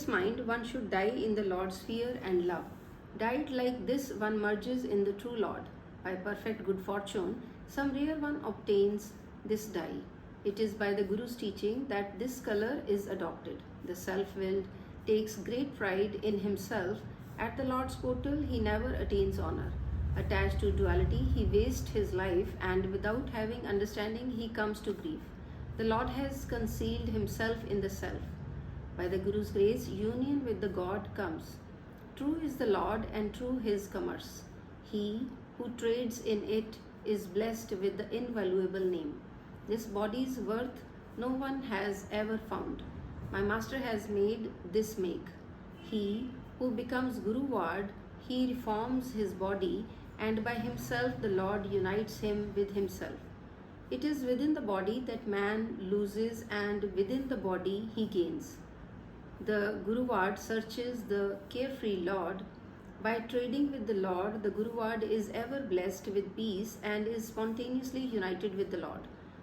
this mind, one should die in the Lord's fear and love. Died like this, one merges in the true Lord. By perfect good fortune, some rare one obtains this dye. It is by the Guru's teaching that this color is adopted. The self-willed takes great pride in himself. At the Lord's portal, he never attains honor. Attached to duality, he wastes his life, and without having understanding, he comes to grief. The Lord has concealed himself in the self. By the Guru's grace, union with the God comes. True is the Lord and true his commerce. He who trades in it is blessed with the invaluable name. This body's worth no one has ever found. My master has made this make. He who becomes Guru Ward, he reforms his body, and by himself the Lord unites him with himself. It is within the body that man loses, and within the body he gains. The Guru Ward searches the carefree Lord. By trading with the Lord, the Guru Ward is ever blessed with peace and is spontaneously united with the Lord.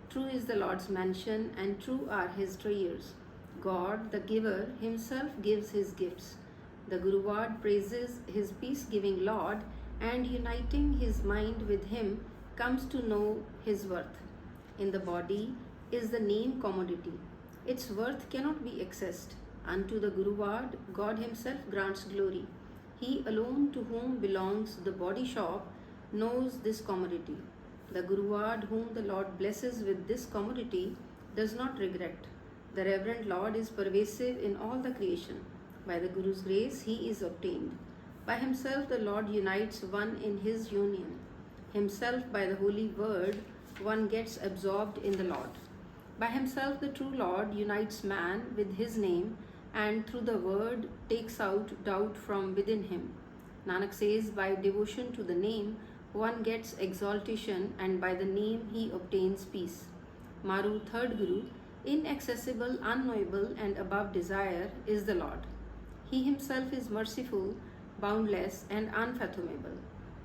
True is the Lord's mansion, and true are his treasures. God, the giver, himself gives his gifts. The Guru Ward praises his peace-giving Lord, and uniting his mind with him comes to know his worth. In the body is the name commodity. Its worth cannot be accessed. Unto the Guru Ward, God himself grants glory. He alone to whom belongs the body shop knows this commodity. The Guru Ward whom the Lord blesses with this commodity does not regret. The reverend Lord is pervasive in all the creation. By the Guru's grace he is obtained. By himself the Lord unites one in his union. Himself by the holy word one gets absorbed in the Lord. By himself the true Lord unites man with his name, and through the word takes out doubt from within him. Nanak says, by devotion to the name one gets exaltation, and by the name he obtains peace. Maru, third Guru, inaccessible, unknowable, and above desire, is the Lord. He himself is merciful, boundless, and unfathomable.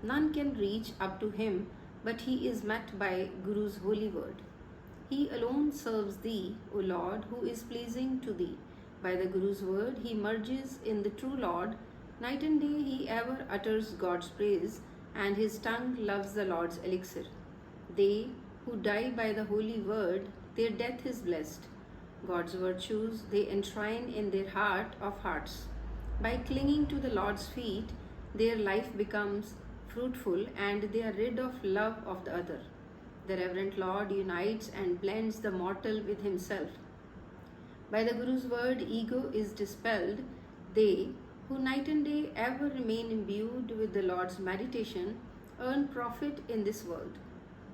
None can reach up to him, but he is met by Guru's holy word. He alone serves thee, O Lord, who is pleasing to thee. By the Guru's word he merges in the true Lord. Night and day he ever utters God's praise, and his tongue loves the Lord's elixir. They who die by the holy word, their death is blessed. God's virtues they enshrine in their heart of hearts. By clinging to the Lord's feet, their life becomes fruitful, and they are rid of love of the other. The reverent Lord unites and blends the mortal with himself. By the Guru's word, ego is dispelled. They who night and day ever remain imbued with the Lord's meditation earn profit in this world.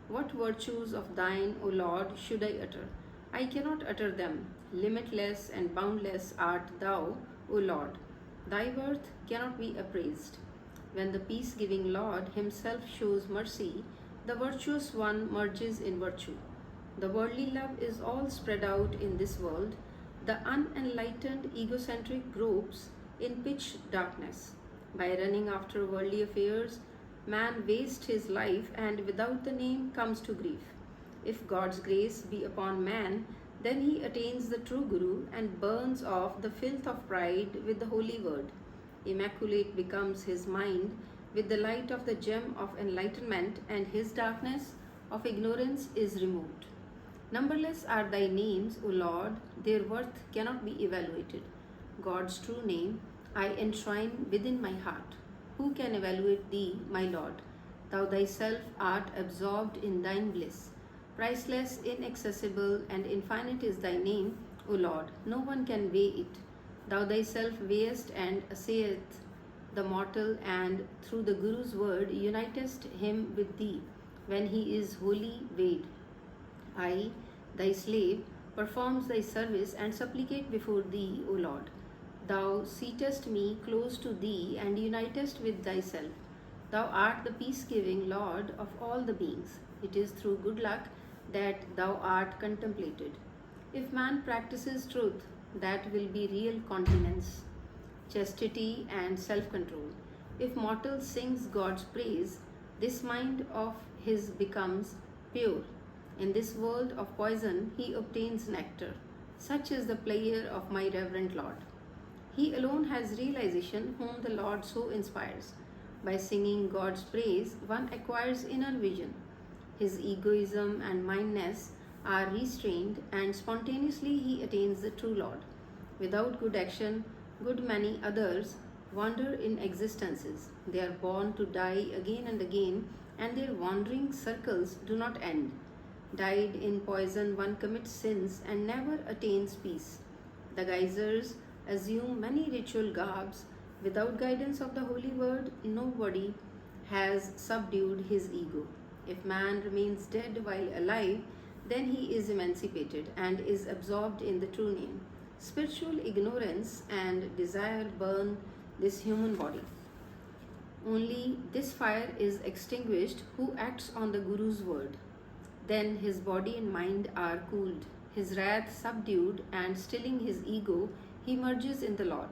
What virtues of thine, O Lord, should I utter? I cannot utter them. Limitless and boundless art thou, O Lord. Thy worth cannot be appraised. When the peace-giving Lord himself shows mercy, the virtuous one merges in virtue. The worldly love is all spread out in this world. The unenlightened egocentric gropes in pitch darkness. By running after worldly affairs, man wastes his life, and without the name comes to grief. If God's grace be upon man, then he attains the true Guru and burns off the filth of pride with the holy word. Immaculate becomes his mind with the light of the gem of enlightenment, and his darkness of ignorance is removed. Numberless are thy names, O Lord, their worth cannot be evaluated. God's true name I enshrine within my heart. Who can evaluate thee, my Lord? Thou thyself art absorbed in thine bliss. Priceless, inaccessible, and infinite is thy name, O Lord. No one can weigh it. Thou thyself weighest and assayest the mortal, and through the Guru's word unitest him with thee when he is wholly weighed. I, thy slave, performs thy service and supplicate before thee, O Lord. Thou seatest me close to thee and unitest with thyself. Thou art the peace-giving Lord of all the beings. It is through good luck that thou art contemplated. If man practices truth, that will be real continence, chastity, and self-control. If mortal sings God's praise, this mind of his becomes pure. In this world of poison, he obtains nectar. Such is the pleasure of my reverend Lord. He alone has realization whom the Lord so inspires. By singing God's praise, one acquires inner vision. His egoism and mindness are restrained, and spontaneously he attains the true Lord. Without good action, good many others wander in existences. They are born to die again and again, and their wandering circles do not end. Died in poison, one commits sins and never attains peace. The geysers assume many ritual garbs. Without guidance of the holy word, nobody has subdued his ego. If man remains dead while alive, then he is emancipated and is absorbed in the true name. Spiritual ignorance and desire burn this human body. Only this fire is extinguished who acts on the Guru's word. Then his body and mind are cooled. His wrath subdued, and stilling his ego, he merges in the Lord.